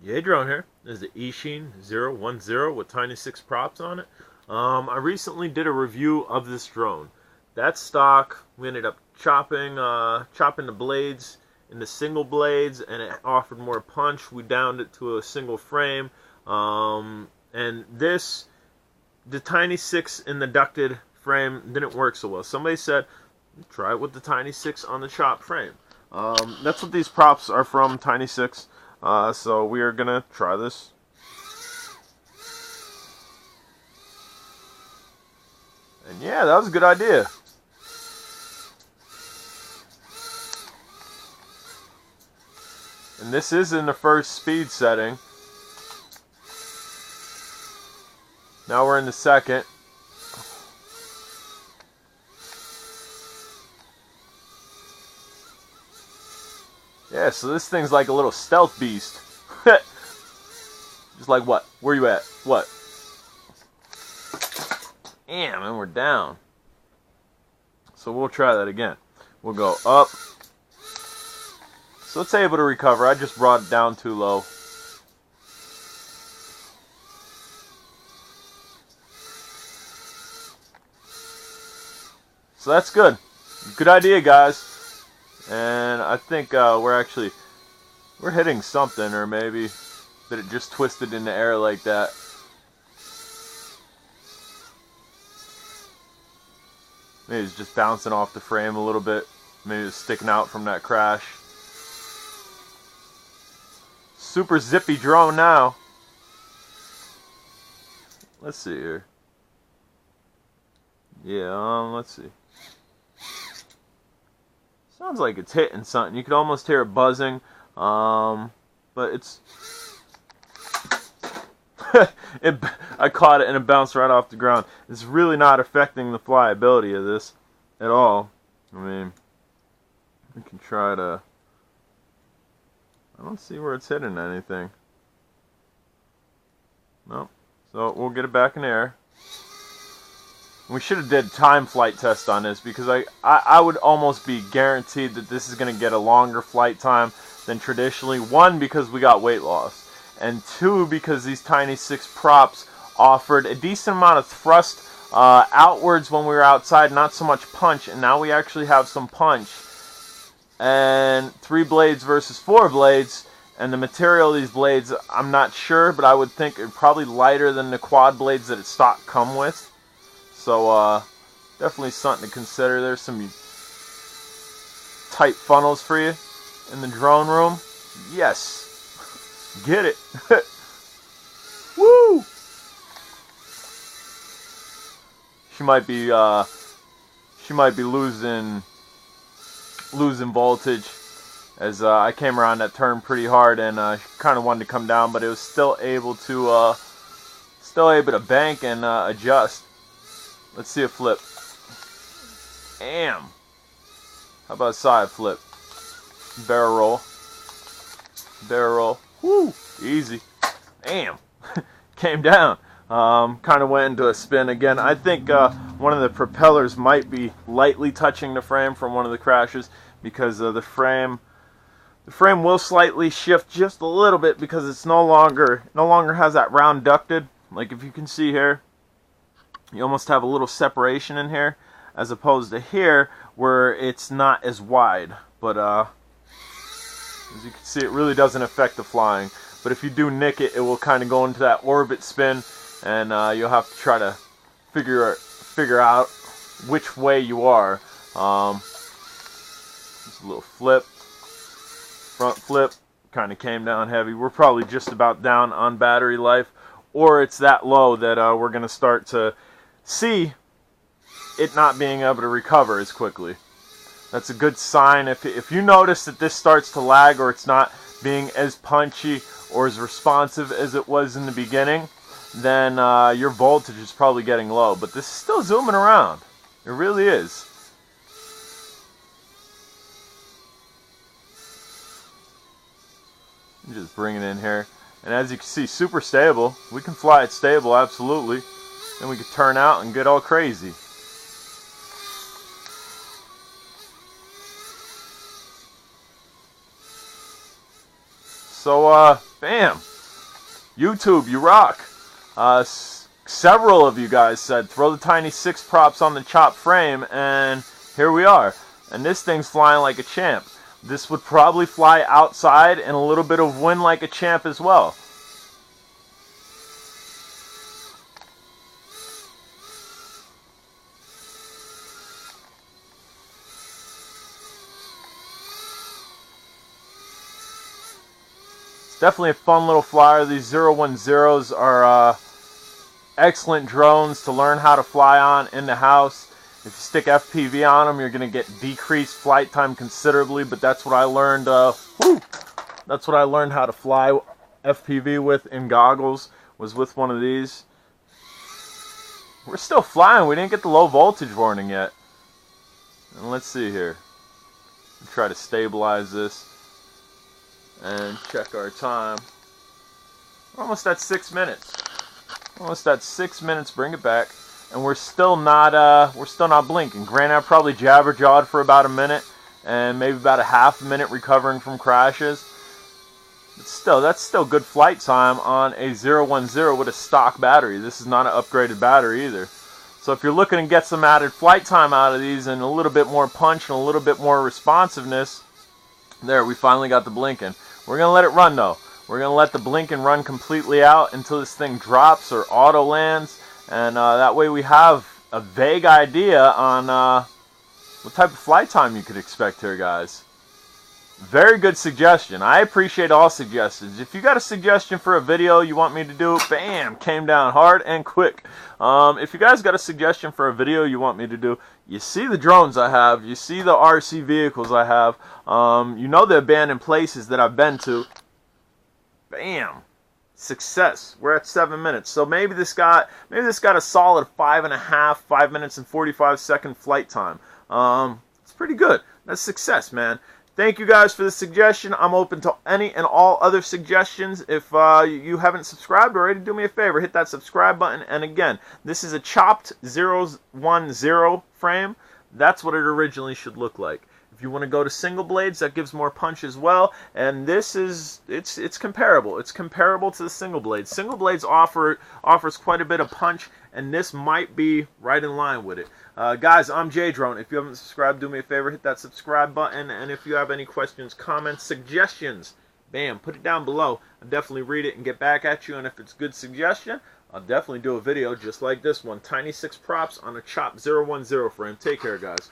Yeah, drone here. This is the Eachine 010 with tiny 6 props on it. I recently did a review of this drone. That's stock. We ended up chopping the blades into single blades, and it offered more punch. We downed it to a single frame. And the tiny 6 in the ducted frame didn't work so well. Somebody said, try it with the tiny 6 on the chop frame. That's what these props are from, tiny 6. So we are gonna try this. And yeah, that was a good idea. And this is in the first speed setting. Now we're in the second. Yeah, so this thing's like a little stealth beast. Just like what? Where you at? What? Damn, and we're down. So we'll try that again. We'll go up. So it's able to recover. I just brought it down too low. So that's good. Good idea, guys. And I think we're hitting something, or maybe that it just twisted in the air like that. Maybe it's just bouncing off the frame a little bit. Maybe it's sticking out from that crash. Super zippy drone now. Let's see here. Yeah, let's see. Sounds like it's hitting something. You could almost hear it buzzing, but it's... I caught it and it bounced right off the ground. It's really not affecting the flyability of this at all. I mean, we can try to... I don't see where it's hitting anything. Nope. So we'll get it back in the air. We should have did time flight test on this, because I would almost be guaranteed that this is going to get a longer flight time than traditionally. One, because we got weight loss, and two, because these tiny 6 props offered a decent amount of thrust outwards when we were outside, not so much punch, and now we actually have some punch. And 3 blades versus 4 blades, and the material of these blades, I'm not sure, but I would think it's probably lighter than the quad blades that it stock come with. So, definitely something to consider. There's some tight funnels for you in the drone room. Yes. Get it. Woo! She might be losing voltage, as I came around that turn pretty hard, and she kind of wanted to come down, but it was still able to bank and adjust. Let's see a flip. Damn. How about a side flip? Barrel roll. Barrel roll. Woo! Easy. Damn. Came down. Kind of went into a spin again. I think one of the propellers might be lightly touching the frame from one of the crashes, because the frame will slightly shift just a little bit, because it's no longer has that round ducted. Like if you can see here, you almost have a little separation in here, as opposed to here where it's not as wide. But as you can see, it really doesn't affect the flying. But if you do nick it, it will kind of go into that orbit spin, and you'll have to try to figure out which way you are. Just a little flip, front flip, kind of came down heavy. We're probably just about down on battery life, or it's that low that we're going to start to see it not being able to recover as quickly. That's a good sign. If you notice that this starts to lag, or it's not being as punchy or as responsive as it was in the beginning, then your voltage is probably getting low. But this is still zooming around. It really is. Just bring it in here. And as you can see, super stable. We can fly it stable, absolutely. Then we could turn out and get all crazy. So, bam. YouTube, you rock. Several of you guys said throw the tiny 6 props on the chop frame, and here we are. And this thing's flying like a champ. This would probably fly outside in a little bit of wind like a champ as well. It's definitely a fun little flyer. These 010s are excellent drones to learn how to fly on in the house. If you stick FPV on them, you're going to get decreased flight time considerably, but that's what I learned. That's what I learned how to fly FPV with in goggles, was with one of these. We're still flying. We didn't get the low voltage warning yet. And let's see here. Try to stabilize this and check our time. We're almost at 6 minutes. Almost at 6 minutes. Bring it back. And we're still not blinking. Granted, I probably jabber-jawed for about a minute, and maybe about a half a minute recovering from crashes. But still, that's still good flight time on a 010 with a stock battery. This is not an upgraded battery either. So if you're looking to get some added flight time out of these and a little bit more punch and a little bit more responsiveness, there, we finally got the blinking. We're going to let it run though. We're going to let the blinking run completely out until this thing drops or auto lands. And that way we have a vague idea on what type of flight time you could expect here, guys. Very good suggestion. I appreciate all suggestions. If you got a suggestion for a video you want me to do, bam, came down hard and quick. If you guys got a suggestion for a video you want me to do, you see the drones I have, you see the RC vehicles I have, you know the abandoned places that I've been to. Bam. Success. We're at 7 minutes. So maybe this got a solid 5 minutes and 45-second flight time. It's pretty good. That's success, man. Thank you guys for the suggestion. I'm open to any and all other suggestions. If you haven't subscribed already, do me a favor, hit that subscribe button. And again, this is a chopped 010 frame. That's what it originally should look like. If you want to go to single blades, that gives more punch as well. And this is, it's comparable. It's comparable to the single blades. Single blades offers quite a bit of punch, and this might be right in line with it. Guys, I'm J-Drone. If you haven't subscribed, do me a favor, hit that subscribe button. And if you have any questions, comments, suggestions, bam, put it down below. I'll definitely read it and get back at you. And if it's a good suggestion, I'll definitely do a video just like this one. Tiny 6 props on a chopped 010 frame. Take care, guys.